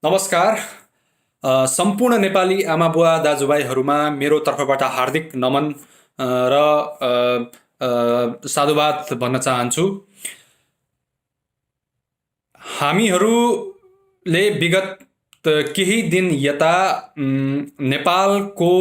नमस्कार। सम्पूर्ण नेपाली आमाबुवा दाजुभाइहरूमा मेरो तर्फबाट हार्दिक नमन र साधुवाद भन्न चाहन्छु। हामीहरूले विगत केही दिन यता नेपालको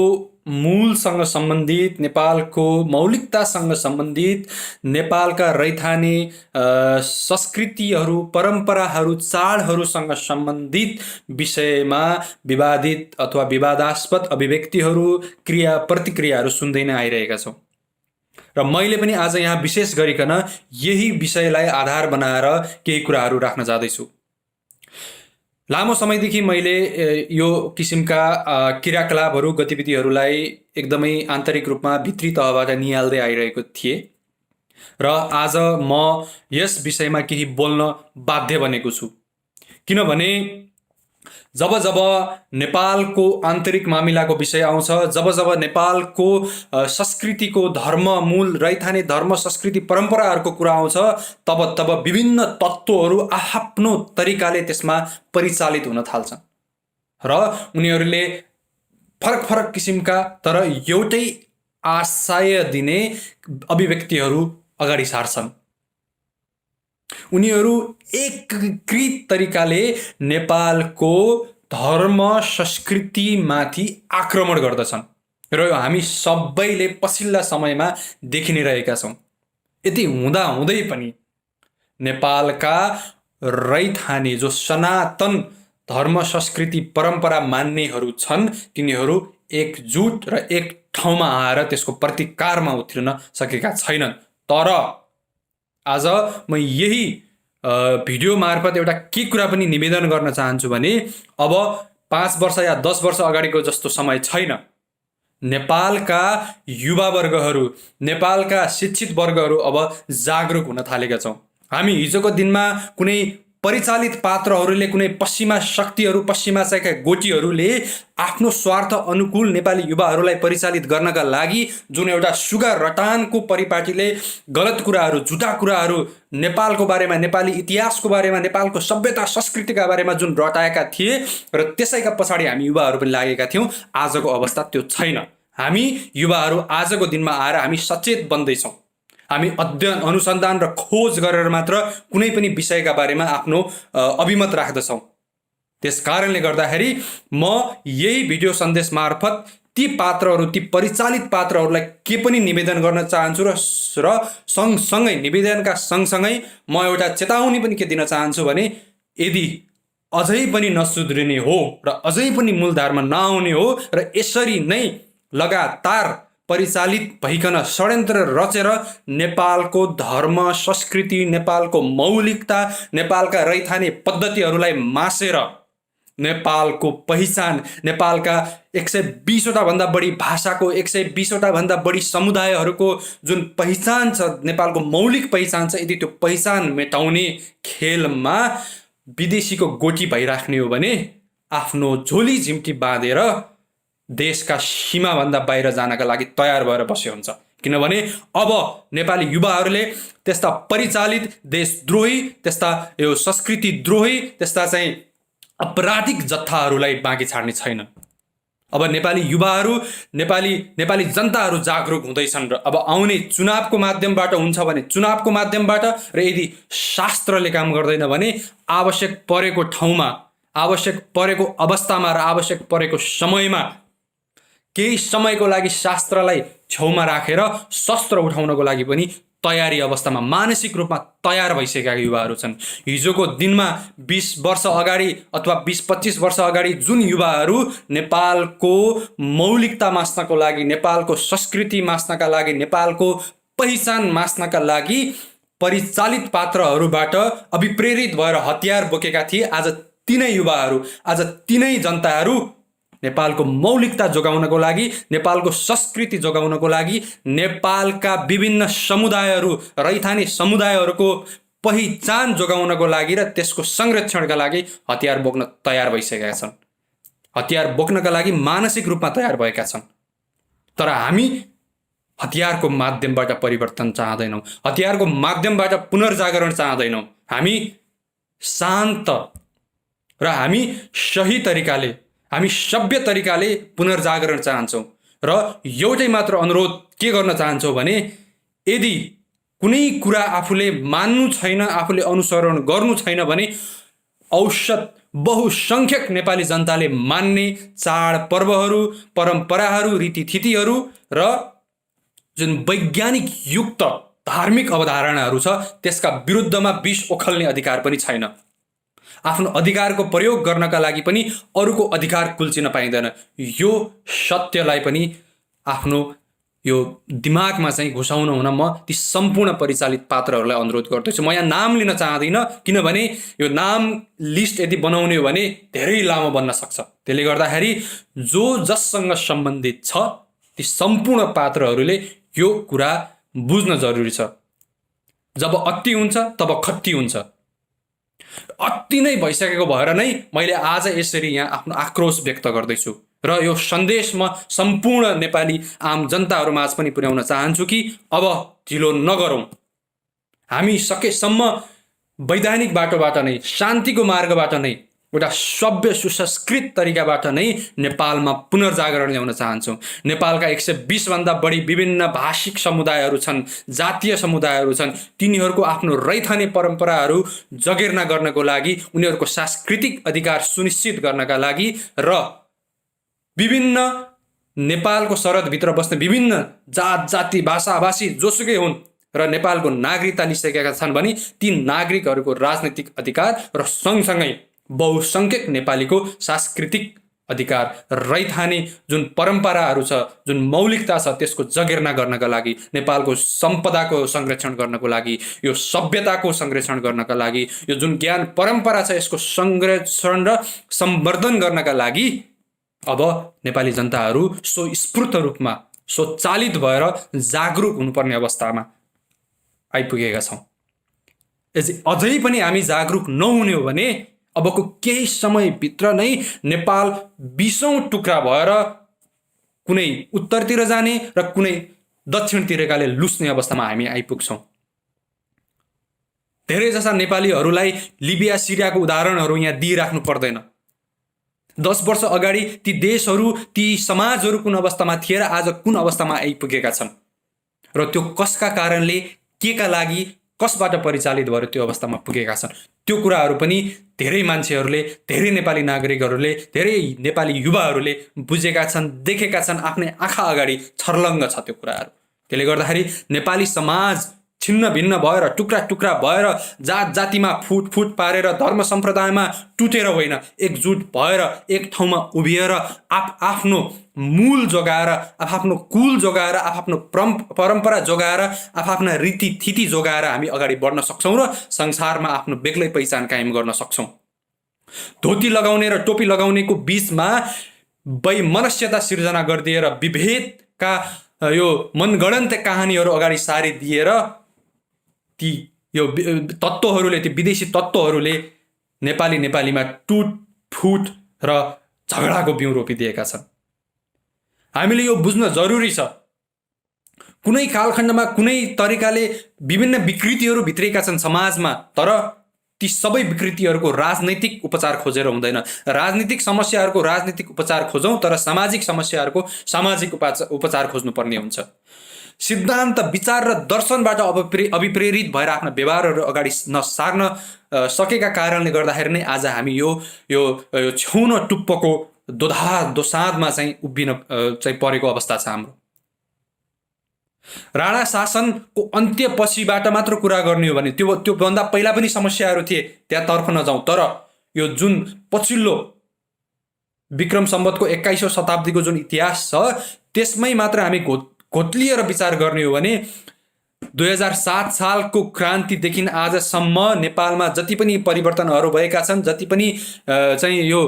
मूलसँग सम्बन्धित, नेपालको मौलिकतासँग सम्बन्धित, नेपालका रैथाने संस्कृतिहरू, परम्पराहरू, चाडहरूसँग सम्बन्धित विषयमा विवादित अथवा विवादास्पद अभिव्यक्तिहरू, क्रिया प्रतिक्रियाहरू सुन्दै नै आइरहेका छौँ। र मैले पनि आज यहाँ विशेष गरिकन यही विषयलाई आधार बनाएर केही कुराहरू राख्न जाँदैछु। लामो समयदेखि मैले यो किसिमका क्रियाकलापहरू, गतिविधिहरूलाई एकदमै आन्तरिक रूपमा भित्री तहबाट निहाल्दै आइरहेको थिएँ र आज म यस विषयमा केही बोल्न बाध्य बनेको छु। किनभने जब जब नेपालको आन्तरिक मामिलाको विषय आउँछ, जब जब नेपालको संस्कृतिको, धर्म, मूल रैथाने धर्म, संस्कृति, परम्पराहरूको कुरा आउँछ, तब तब विभिन्न तत्त्वहरू आफ्नो तरिकाले त्यसमा परिचालित हुन थाल्छन् र उनीहरूले फरक फरक किसिमका तर एउटै आशय दिने अभिव्यक्तिहरू अगाडि सार्छन्। उनीहरू एकीकृत तरिकाले नेपालको धर्म संस्कृतिमाथि आक्रमण गर्दछन् र हामी सबैले पछिल्ला समयमा देखि नै रहेका छौँ। यति हुँदा हुँदै पनि नेपालका रैथाने जो सनातन धर्म संस्कृति परम्परा मान्नेहरू छन्, तिनीहरू एकजुट र एक ठाउँमा आएर त्यसको प्रतिकारमा उत्रिन सकेका छैनन्। तर आज म यही भिडियो मार्फत एउटा के कुरा पनि निवेदन गर्न चाहन्छु भने अब 5 वर्ष या 10 वर्ष अगाडिको जस्तो समय छैन। नेपालका युवावर्गहरू, नेपालका शिक्षित वर्गहरू अब जागरुक हुन थालेका छौँ। हामी हिजोको दिनमा कुनै परिचालित पात्रहरूले, कुनै पश्चिमा शक्तिहरू, पश्चिमा चाहेका गोटीहरूले आफ्नो स्वार्थ अनुकूल नेपाली युवाहरूलाई परिचालित गर्नका लागि जुन एउटा सुगा रटानको परिपाटीले गलत कुराहरू, झुटा कुराहरू नेपालको बारेमा, नेपाली इतिहासको बारेमा, नेपालको सभ्यता संस्कृतिका बारेमा जुन रटाएका थिए र त्यसैका पछाडि हामी युवाहरू पनि लागेका थियौँ, आजको अवस्था त्यो छैन। हामी युवाहरू आजको दिनमा आएर हामी सचेत बन्दैछौँ। हामी अध्ययन, अनुसन्धान र खोज गरेर मात्र कुनै पनि विषयका बारेमा आफ्नो अभिमत राख्दछौँ। त्यस कारणले गर्दाखेरि म यही भिडियो सन्देश मार्फत ती पात्रहरू, ती परिचालित पात्रहरूलाई के पनि निवेदन गर्न चाहन्छु र सँगसँगै निवेदनका सँगसँगै म एउटा चेतावनी पनि के दिन चाहन्छु भने यदि अझै पनि नसुध्रिने हो र अझै पनि मूलधारमा नआउने हो र यसरी नै लगातार परिचालित भइकन षड्यन्त्र रचेर नेपालको धर्म संस्कृति, नेपालको मौलिकता, नेपालका रैथाने पद्धतिहरूलाई मासेर नेपालको पहिचान, नेपालका 120वटा भन्दा बढी भाषाको, 120वटा भन्दा बढी समुदायहरूको जुन पहिचान छ, नेपालको मौलिक पहिचान छ, यदि त्यो पहिचान मेटाउने खेलमा विदेशीको गोटी भइराख्ने हो भने आफ्नो झोली झिम्टी बाँधेर देशका सीमाभन्दा बाहिर जानका लागि तयार भएर बस्यो हुन्छ। किनभने अब नेपाली युवाहरूले त्यस्ता परिचालित देशद्रोही, त्यस्ता यो संस्कृति द्रोही, त्यस्ता चाहिँ अपराधिक जत्थाहरूलाई बाँकी छाड्ने छैन। अब नेपाली युवाहरू, नेपाली जनताहरू जागरुक हुँदैछन् र अब आउने चुनावको माध्यमबाट हुन्छ भने चुनावको माध्यमबाट, र यदि शास्त्रले काम गर्दैन भने आवश्यक परेको ठाउँमा, आवश्यक परेको अवस्थामा र आवश्यक परेको समयमा केही समयको लागि शास्त्रलाई छेउमा राखेर शस्त्र उठाउनको लागि पनि तयारी अवस्थामा, मानसिक रूपमा तयार भइसकेका युवाहरू छन्। हिजोको दिनमा 20 वर्ष अगाडि अथवा 20-25 वर्ष अगाडि जुन युवाहरू नेपालको मौलिकता मास्नको लागि, नेपालको संस्कृति मास्नका लागि, नेपालको पहिचान मास्नका लागि परिचालित पात्रहरूबाट अभिप्रेरित भएर हतियार बोकेका थिए, आज तिनै युवाहरू, आज तिनै जनताहरू नेपालको मौलिकता जोगाउनको लागि, नेपालको संस्कृति जोगाउनको लागि, नेपालका विभिन्न समुदायहरू, रैथाने समुदायहरूको पहिचान जोगाउनको लागि र त्यसको संरक्षणका लागि हतियार बोक्न तयार भइसकेका छन्। हतियार बोक्नका लागि मानसिक रूपमा तयार भएका छन्। तर हामी हतियारको माध्यमबाट परिवर्तन चाहदैनौँ, हतियारको माध्यमबाट पुनर्जागरण चाहदैनौँ। हामी शान्त र हामी सही तरिकाले, हामी सभ्य तरिकाले पुनर्जागरण चाहन्छौँ। र एउटै मात्र अनुरोध के गर्न चाहन्छौँ भने यदि कुनै कुरा आफूले मान्नु छैन, आफूले अनुसरण गर्नु छैन भने औसत बहुसङ्ख्यक नेपाली जनताले मान्ने चाडपर्वहरू, परम्पराहरू, रीतिथितिहरू र जुन वैज्ञानिक युक्त धार्मिक अवधारणाहरू छ त्यसका विरुद्धमा विष ओखल्ने अधिकार पनि छैन। आफ्नो अधिकारको प्रयोग गर्नका लागि पनि अरूको अधिकार कुल्चिन पाइँदैन। यो सत्यलाई पनि आफ्नो यो दिमागमा चाहिँ घुसाउन हुन म ती सम्पूर्ण परिचालित पात्रहरूलाई अनुरोध गर्दैछु। म यहाँ नाम लिन चाहदिनँ, किनभने यो नाम लिस्ट यदि बनाउने हो भने धेरै लामो बन्न सक्छ। त्यसले गर्दाखेरि जो जससँग सम्बन्धित छ ती सम्पूर्ण पात्रहरूले यो कुरा बुझ्न जरुरी छ। जब अति हुन्छ तब खत्ती हुन्छ। अति नै भइसकेको भएर नै मैले आज यसरी यहाँ आफ्नो आक्रोश व्यक्त गर्दैछु र यो सन्देश म सम्पूर्ण नेपाली आम जनताहरूमाझ पनि पुर्याउन चाहन्छु कि अब ढिलो नगरौँ। हामी सकेसम्म वैधानिक बाटोबाट नै, शान्तिको मार्गबाट नै, एउटा सभ्य सुसंस्कृत तरिकाबाट नै नेपालमा पुनर्जागरण ल्याउन चाहन्छौँ। नेपालका 120 भन्दा बढी विभिन्न भाषिक समुदायहरू छन्, जातीय समुदायहरू छन्। तिनीहरूको आफ्नो रैथाने परम्पराहरू जगेर्ना गर्नको लागि, उनीहरूको सांस्कृतिक अधिकार सुनिश्चित गर्नका लागि र विभिन्न नेपालको सरहदभित्र बस्ने विभिन्न जात जाति भाषाभाषी जोसुकै हुन् र नेपालको नागरिकता लिइसकेका छन् भने ती नागरिकहरूको राजनैतिक अधिकार र सँगसँगै बहुसङ्ख्यक नेपालीको सांस्कृतिक अधिकार, रैथाने जुन परम्पराहरू छ, जुन मौलिकता छ त्यसको जगेर्ना गर्नका लागि, नेपालको सम्पदाको संरक्षण गर्नको लागि, यो सभ्यताको संरक्षण गर्नका लागि, यो जुन ज्ञान परम्परा छ यसको संरक्षण र सम्वर्धन गर्नका लागि अब नेपाली जनताहरू स्वस्फूर्त रूपमा, स्वचालित भएर जागरुक हुनुपर्ने अवस्थामा आइपुगेका छौँ। अझै पनि हामी जागरुक नहुने हो भने अबको केही समयभित्र नै नेपाल 20औं टुक्रा भएर कुनै उत्तरतिर जाने र कुनै दक्षिणतिरकाले लुस्ने अवस्थामा हामी आइपुग्छौँ। धेरैजसा नेपालीहरूलाई लिबिया, सिरियाको उदाहरणहरू यहाँ दिइराख्नु पर्दैन। 10 वर्ष अगाडि ती देशहरू, ती समाजहरू कुन अवस्थामा थिए र आज कुन अवस्थामा आइपुगेका छन् र त्यो कसका कारणले, केका लागि, कसबाट परिचालित भएर त्यो अवस्थामा पुगेका छन्। त्यो कुराहरू पनि धेरै मान्छेहरूले, धेरै नेपाली नागरिकहरूले, धेरै नेपाली युवाहरूले बुझेका छन्, देखेका छन्, आफ्नै आँखा अगाडि छर्लङ्ग छ त्यो कुराहरू। त्यसले गर्दाखेरि नेपाली समाज छिन्न भिन्न भएर, टुक्रा टुक्रा भएर, जात जातिमा फुट पारेर, धर्म सम्प्रदायमा टुटेर होइन, एकजुट भएर एक ठाउँमा उभिएर आफ्नो मूल जोगाएर, आफ्नो कुल जोगाएर, आफ्नो परम्परा जोगाएर, आफ्ना रीतिथिति जोगाएर हामी अगाडि बढ्न सक्छौँ र संसारमा आफ्नो बेग्लै पहिचान कायम गर्न सक्छौँ। धोती लगाउने र टोपी लगाउनेको बीचमा वैमनस्यता सिर्जना गरिदिएर विभेदका यो मनगढन्त कहानीहरू अगाडि सारिदिएर ती यो तत्त्वहरूले, ती विदेशी तत्त्वहरूले नेपालीमा टुटफुट र झगडाको बिउ रोपिदिएका छन्। हामीले यो बुझ्न जरुरी छ। कुनै कालखण्डमा कुनै तरिकाले विभिन्न विकृतिहरू भित्रिएका छन् समाजमा, तर ती सबै विकृतिहरूको राजनैतिक उपचार खोजेर हुँदैन। राजनीतिक समस्याहरूको राजनीतिक उपचार खोजौँ, तर सामाजिक समस्याहरूको सामाजिक उपचार खोज्नुपर्ने हुन्छ। सिद्धान्त, विचार र दर्शनबाट अभिप्रेरित भएर आफ्ना व्यवहारहरू अगाडि नसार्न सकेका कारणले गर्दाखेरि नै आज हामी यो छेउन टुप्पोको दोसाँधमा चाहिँ उभिन चाहिँ परेको अवस्था छ हाम्रो। राणा शासनको अन्त्यपछिबाट मात्र कुरा गर्ने हो भने त्यो भन्दा पहिला पनि समस्याहरू थिए, त्यहाँतर्फ नजाउँ। तर यो जुन पछिल्लो विक्रम सम्वतको 21औं शताब्दीको जुन इतिहास छ त्यसमै मात्र हामी घोत्लिएर विचार गर्ने हो भने 2007 सालको क्रान्तिदेखि आजसम्म नेपालमा जति पनि परिवर्तनहरू भएका छन्, जति पनि चाहिँ यो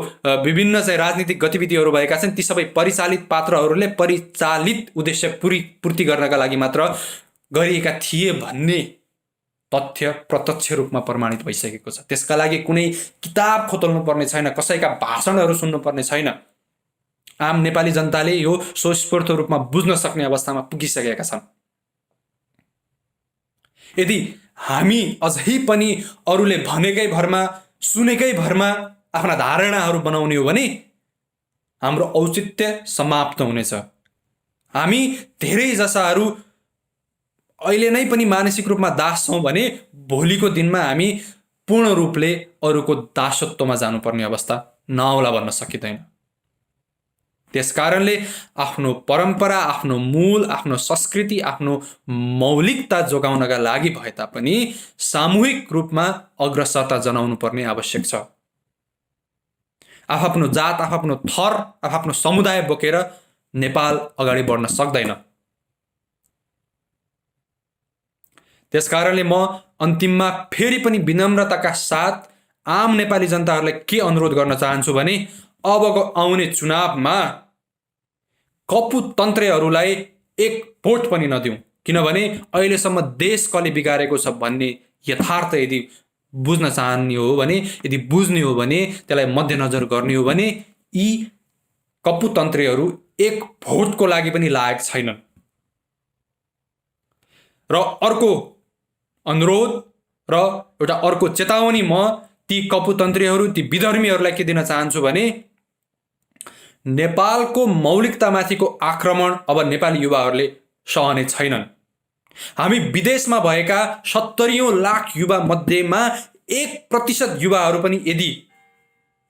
विभिन्न चाहिँ राजनीतिक गतिविधिहरू भएका छन्, ती सबै परिचालित पात्रहरूले परिचालित उद्देश्य पूर्ति गर्नका लागि मात्र गरिएका थिए भन्ने तथ्य प्रत्यक्ष रूपमा प्रमाणित भइसकेको छ। त्यसका लागि कुनै किताब खोतल्नु पर्ने छैन, कसैका भाषणहरू सुन्नुपर्ने छैन। आम नेपाली जनताले यो स्वस्फूर्त रूपमा बुझ्न सक्ने अवस्थामा पुगिसकेका छन्। यदि हामी अझै पनि अरूले भनेकै भरमा, सुनेकै भरमा आफ्ना धारणाहरू बनाउने हो भने हाम्रो औचित्य समाप्त हुनेछ। हामी धेरै जसाहरू अहिले नै पनि मानसिक रूपमा दास छौँ भने भोलिको दिनमा हामी पूर्ण रूपले अरूको दासत्वमा जानुपर्ने अवस्था नआउला भन्न सकिँदैन। त्यसकारणले आफ्नो परम्परा, आफ्नो मूल, आफ्नो संस्कृति, आफ्नो मौलिकता जोगाउनका लागि भए तापनि सामूहिक रूपमा अग्रसरता जनाउनु पर्ने आवश्यक छ। आफ्नो जात, आफ्नो थर, आफ्नो समुदाय बोकेर नेपाल अगाडि बढ्न सक्दैन। त्यसकारणले म अन्तिममा फेरि पनि विनम्रताका साथ आम नेपाली जनताहरूलाई के अनुरोध गर्न चाहन्छु भने अबको आउने चुनावमा कपुतन्त्रेहरूलाई एक भोट पनि नदिउँ। किनभने अहिलेसम्म देश कसले बिगारेको छ भन्ने यथार्थ यदि बुझ्न चाहने हो भने, यदि बुझ्ने हो भने, त्यसलाई मध्यनजर गर्ने हो भने यी कपुतन्त्रेहरू एक भोटको लागि पनि लायक छैनन्। र अर्को अनुरोध र एउटा अर्को चेतावनी म ती कपुतन्त्रीहरू, ती विधर्मीहरूलाई के दिन चाहन्छु भने नेपालको मौलिकतामाथिको आक्रमण अब नेपाली युवाहरूले सहने छैनन्। हामी विदेशमा भएका 70 लाख युवा मध्येमा 1% युवाहरू पनि यदि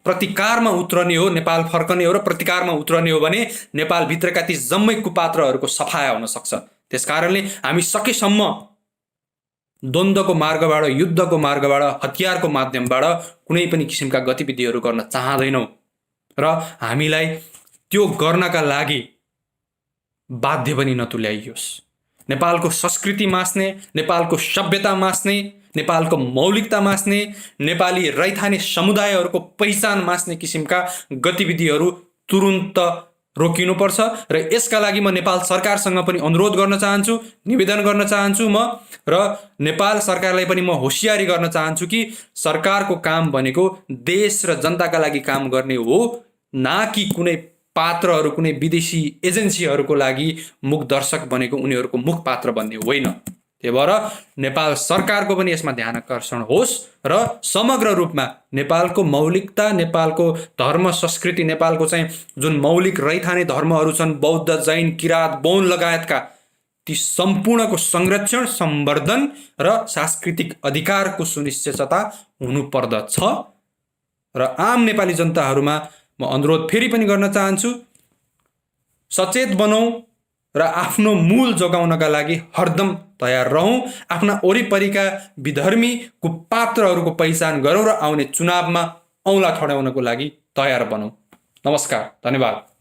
प्रतिकारमा उत्रने हो, नेपाल फर्कने हो र प्रतिकारमा उत्रने हो भने नेपालभित्रका ती जम्मै कुपात्रहरूको सफाया हुन सक्छ। त्यसकारणले हामी सकेसम्म द्वन्द्वको मार्गबाट, युद्धको मार्गबाट, हतियारको माध्यमबाट कुनै पनि किसिमका गतिविधिहरू गर्न चाहँदैनौँ र हामीलाई त्यो गर्नका लागि बाध्य पनि नतुल्याइयोस्। नेपालको संस्कृति मास्ने, नेपालको सभ्यता मास्ने, नेपालको मौलिकता मास्ने, नेपाली रैथाने समुदायहरूको पहिचान मास्ने किसिमका गतिविधिहरू तुरुन्त रोकिनुपर्छ। र यसका लागि म नेपाल सरकारसँग पनि अनुरोध गर्न चाहन्छु, निवेदन गर्न चाहन्छु म, र नेपाल सरकारलाई पनि म होसियारी गर्न चाहन्छु कि सरकारको काम भनेको देश र जनताका लागि काम गर्ने हो, ना कि कुनै पात्रहरू, कुनै विदेशी एजेन्सीहरूको लागि मुख दर्शक बनेको उनीहरूको मुख पात्र बन्ने होइन। त्यही भएर नेपाल सरकारको पनि यसमा ध्यान आकर्षण होस् र समग्र रूपमा नेपालको मौलिकता, नेपालको धर्म संस्कृति, नेपालको चाहिँ जुन मौलिक रैथाने धर्महरू छन्, बौद्ध, जैन, किराँत, बौद्ध लगायतका ती सम्पूर्णको संरक्षण, सम्वर्धन र सांस्कृतिक अधिकारको सुनिश्चितता हुनुपर्दछ। र आम नेपाली जनताहरूमा म अनुरोध फेरि पनि गर्न चाहन्छु, सचेत बनौँ र आफ्नो मूल जोगाउनका लागि हरदम तयार रहौँ। आफ्ना वरिपरिका विधर्मी कुपात्रहरूको पहिचान गरौँ र आउने चुनावमा औँला ठड्याउनको लागि तयार बनौँ। नमस्कार, धन्यवाद।